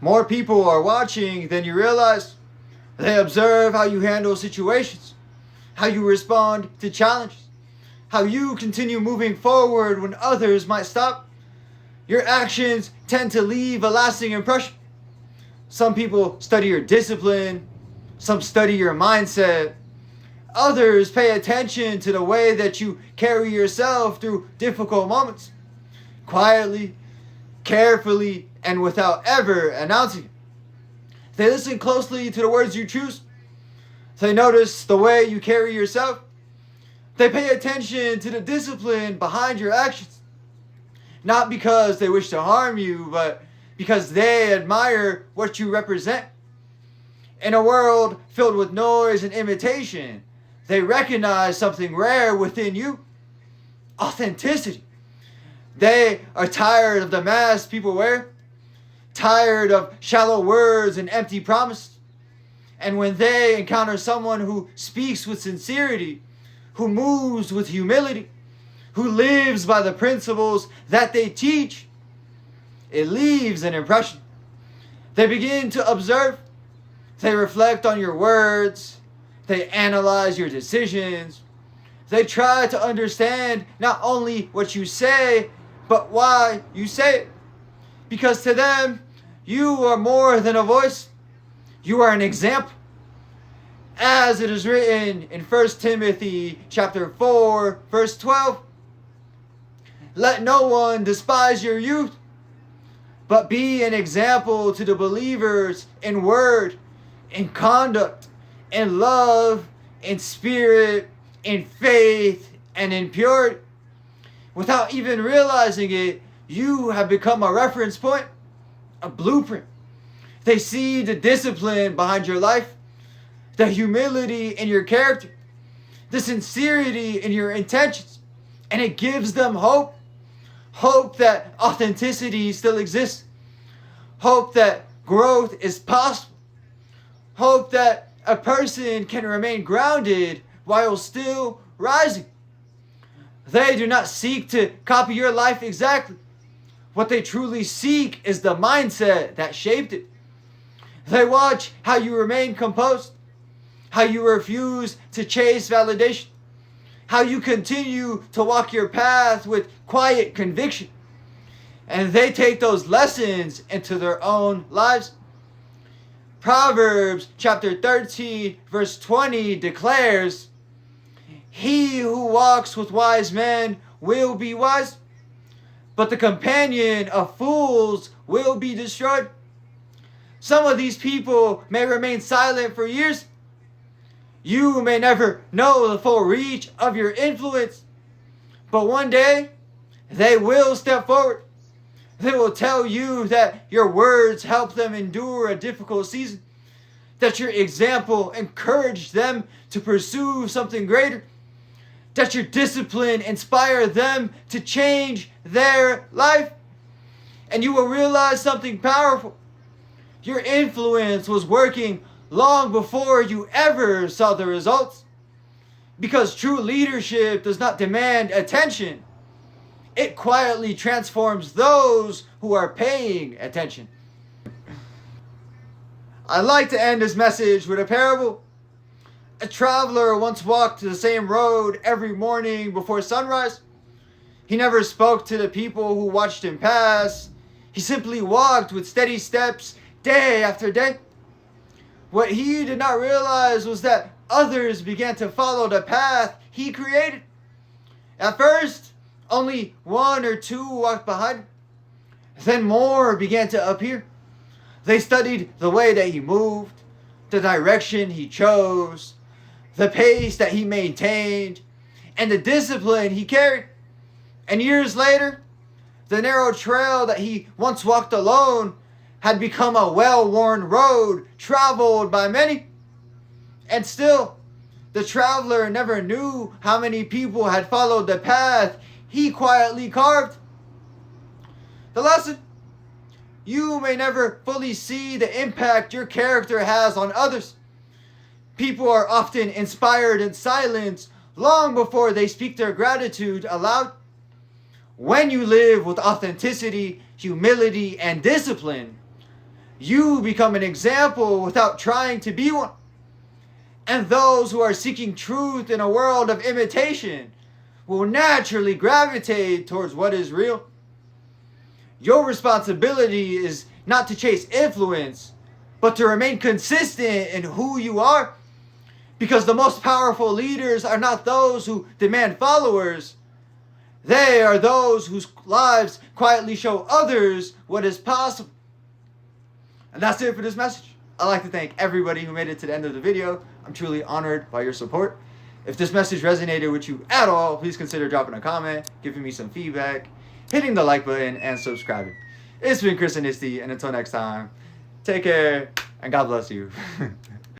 More people are watching than you realize. They observe how you handle situations, how you respond to challenges, how you continue moving forward when others might stop. Your actions tend to leave a lasting impression. Some people study your discipline, some study your mindset. Others pay attention to the way that you carry yourself through difficult moments, quietly, carefully, and without ever announcing it. They listen closely to the words you choose. They notice the way you carry yourself. They pay attention to the discipline behind your actions. Not because they wish to harm you, but because they admire what you represent. In a world filled with noise and imitation, they recognize something rare within you: authenticity. They are tired of the mask people wear, tired of shallow words and empty promises. And when they encounter someone who speaks with sincerity, who moves with humility, who lives by the principles that they teach, it leaves an impression. They begin to observe. They reflect on your words. They analyze your decisions. They try to understand not only what you say, but why you say it. Because to them, you are more than a voice. You are an example. As it is written in 1 Timothy chapter 4, verse 12, let no one despise your youth, but be an example to the believers in word, in conduct, in love, in spirit, in faith, and in purity. Without even realizing it, you have become a reference point, a blueprint. They see the discipline behind your life, the humility in your character, the sincerity in your intentions, and it gives them hope. Hope that authenticity still exists. Hope that growth is possible. Hope that a person can remain grounded while still rising. They do not seek to copy your life exactly. What they truly seek is the mindset that shaped it. They watch how you remain composed, how you refuse to chase validation, how you continue to walk your path with quiet conviction. And they take those lessons into their own lives. Proverbs chapter 13, verse 20 declares, he who walks with wise men will be wise, but the companion of fools will be destroyed. Some of these people may remain silent for years. You may never know the full reach of your influence, but one day they will step forward. They will tell you that your words helped them endure a difficult season, that your example encouraged them to pursue something greater, that your discipline inspired them to change their life. And you will realize something powerful. Your influence was working long before you ever saw the results. Because true leadership does not demand attention. It quietly transforms those who are paying attention. I'd like to end this message with a parable. A traveler once walked the same road every morning before sunrise. He never spoke to the people who watched him pass. He simply walked with steady steps day after day. What he did not realize was that others began to follow the path he created. At first, only one or two walked behind him. Then more began to appear. They studied the way that he moved, the direction he chose, the pace that he maintained, and the discipline he carried. And years later, the narrow trail that he once walked alone had become a well-worn road traveled by many. And still, the traveler never knew how many people had followed the path he quietly carved. The lesson: you may never fully see the impact your character has on others. People are often inspired in silence long before they speak their gratitude aloud. When you live with authenticity, humility, and discipline, you become an example without trying to be one. And those who are seeking truth in a world of imitation will naturally gravitate towards what is real. Your responsibility is not to chase influence, but to remain consistent in who you are. Because the most powerful leaders are not those who demand followers. They are those whose lives quietly show others what is possible. And that's it for this message. I'd like to thank everybody who made it to the end of the video. I'm truly honored by your support. If this message resonated with you at all, please consider dropping a comment, giving me some feedback, hitting the like button, and subscribing. It's been Chris Anisti, and until next time, take care, and God bless you.